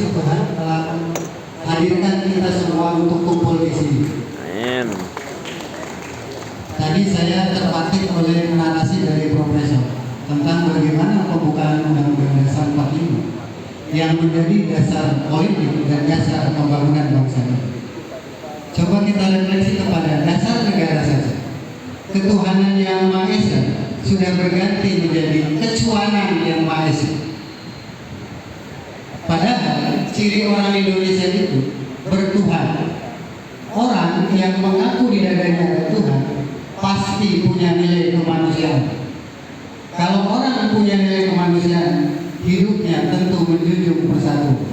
kasih Tuhan telah hadirkan kita semua untuk kumpul di sini. Amin. Tadi saya terpatik oleh narasi dari Profesor tentang bagaimana pembukaan Undang-Undang Dasar 45 yang menjadi dasar politik dan dasar pembangunan bangsa ini. Coba kita refleksi kepada dasar negara saja. Ketuhanan yang Maha Esa sudah berganti menjadi kecuanan yang Maha Esa. Padahal ciri orang Indonesia itu bertuhan. Orang yang mengaku di dadanya ada Tuhan pasti punya nilai kemanusiaan. Kalau orang punya nilai kemanusiaan, hidupnya tentu menjunjung persatuan.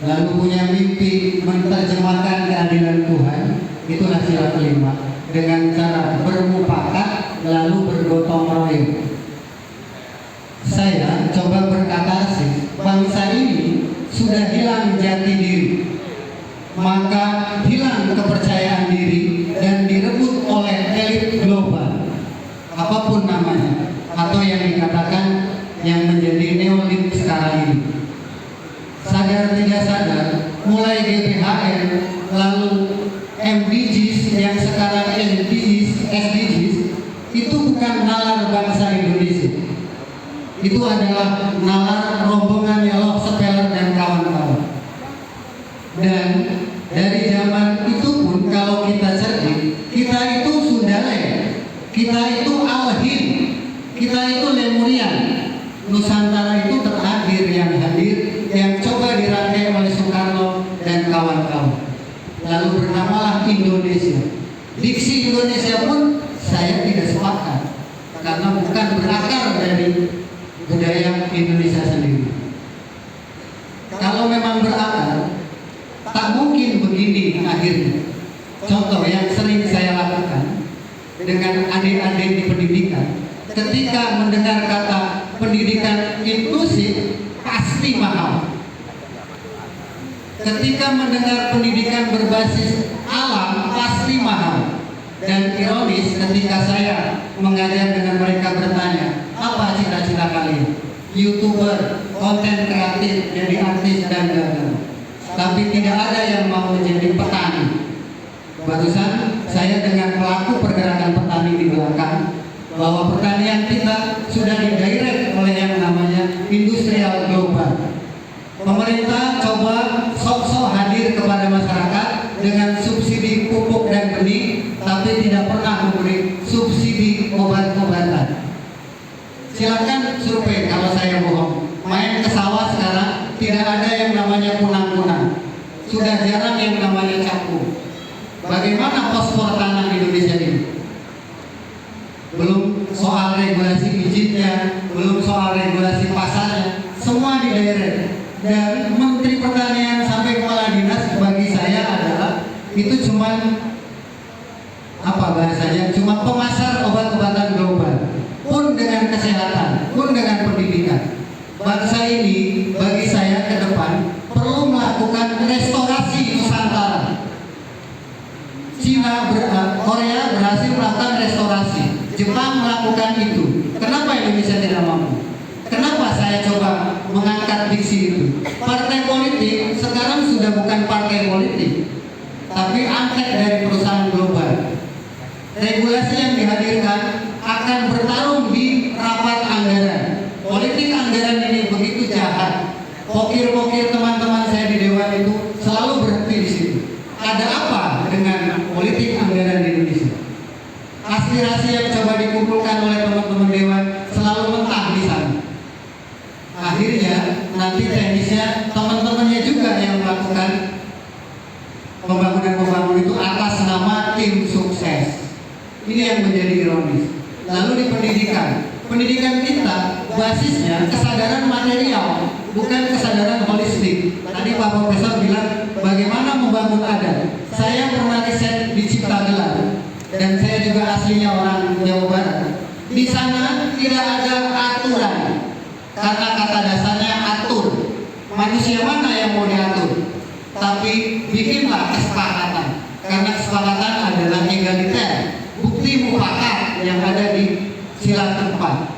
Lalu punya mimpi menerjemahkan keadilan Tuhan, itulah sila kelima, dengan cara bermufakat lalu bergotong royong. Saya coba berkatarsih, bangsa ini sudah hilang jati diri, maka hilang kepercayaan diri dan direbut oleh elit global, apapun namanya, atau yang dikatakan yang menjadi neolib sekarang ini. Sadar tidak sadar, mulai GBHN, lalu MDGs yang sekarang SDGs, itu bukan nalar bangsa Indonesia. Itu adalah nalar rombongan Yellow Speller dan kawan-kawan. Dan dari zaman itu pun kalau kita cerdik, kita itu Sundale, kita itu Alhin, kita itu Lemurian. Nusantara itu terakhir yang hadir, yang coba dirangkai oleh Soekarno dan kawan-kawan. Lalu bernamalah Indonesia. Diksi Indonesia pun saya tidak sepakat, karena bukan berakar dari budaya Indonesia sendiri. Kalau memang berakar, tak mungkin begini akhirnya. Contoh yang sering saya lakukan dengan adik-adik di pendidikan, ketika mendengar kata pendidikan inklusif pasti mahal. Ketika mendengar pendidikan berbasis alam pasti mahal. Dan ironis ketika saya mengajar dengan mereka bertanya, apa cita-cita kalian? YouTuber, konten kreatif, jadi artis dan gagal. Tapi tidak ada yang mau menjadi petani. Barusan saya dengan pelaku pergerakan petani di belakang, bahwa pertanian kita sudah didirect oleh yang namanya industrial global. Pemerintah coba sok-sok hadir kepada masyarakat dengan subsidi pupuk dan benih, tapi tidak pernah memberi subsidi obat-obatan. Silakan survei kalau saya bohong. Main ke sawah sekarang tidak ada yang namanya kunang-kunang. Sudah jarang yang namanya capung. Bagaimana fosfor tanah Indonesia ini? Belum soal regulasi izinnya, belum soal regulasi pasarnya, semua di daerah. Dan Menteri Pertanian sampai kepala dinas bagi saya adalah itu cuman apa bahasanya? Cuma pemasar obat-obatan global. Pun dengan kesehatan, pun dengan pendidikan. Bangsa ini bagi saya ke depan perlu melakukan restorasi Nusantara. Korea berhasil melakukan restorasi, Jepang melakukan itu. Kenapa Indonesia tidak mampu? Kenapa saya coba mengangkat diksi itu? Partai politik sekarang sudah bukan partai politik, tapi angket dari perusahaan global. Regulasi yang dihadirkan akan bertarung di rapat anggaran. Politik anggaran ini begitu jahat. Pokir-pokir teman-teman saya di Dewan itu selalu berhenti di situ. Ada apa dengan politik anggaran di Indonesia? Aspirasi yang coba dikumpulkan oleh teman-teman Dewan selalu mentah di sana. Akhirnya nanti teknisnya teman-temannya juga yang melakukan pembangunan itu atas nama tim sukses. Ini yang menjadi ironis. Lalu di pendidikan kita basisnya kesadaran material, bukan kesadaran holistik. Tadi Pak Profesor bilang bagaimana membangun adat. Saya pernah riset di Ciptagelar dan saya juga aslinya orang Jawa Barat. Di sana tidak ada aturan, karena kata dasarnya atur. Manusia mana yang mau diatur? Tapi bikinlah kesepakatan, karena kesepakatan adalah egaliter. Bukti mufakat yang ada di sila keempat.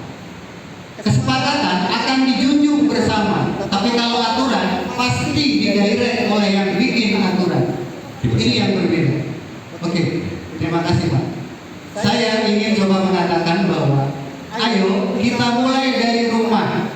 Kesepakatan akan dijunjung bersama, tapi kalau aturan pasti mesti didirect oleh yang bikin aturan. Ini yang berbeda. Oke, terima kasih Pak. Saya ingin coba mengatakan bahwa ayo kita mulai dari rumah,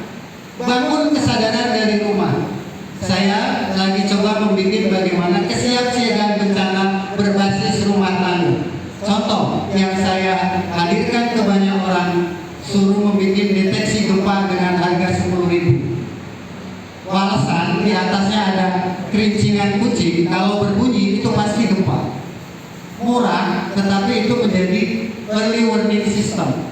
bangun kesadaran dari rumah. Saya lagi coba membuat bagaimana kesiapsiagaan bencana berbasis rumah tangga. Contoh yang saya hadirkan ke banyak orang, suruh membuat deteksi gempa dengan harga 10.000. Walasan di atasnya ada kerincingan kucing, kalau berbunyi itu pasti gempa. Murah, tetapi itu menjadi early warning system.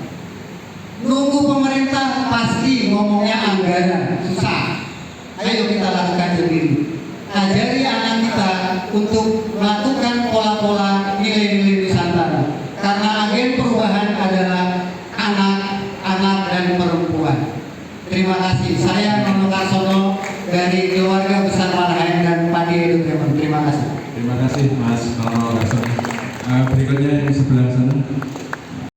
Nunggu pemerintah pasti ngomongnya anggaran, susah. Ayo kita lakukan sendiri. Ajari anak kita untuk melakukan pola-pola nilai-nilai Nusantara. Karena agen perubahan adalah anak-anak dan perempuan. Terima kasih. Saya Nono Karsono dari keluarga besar Malahan dan Padi Edutainment. Terima kasih. Terima kasih Mas Nono Karsono. Berikutnya yang di sebelah sana.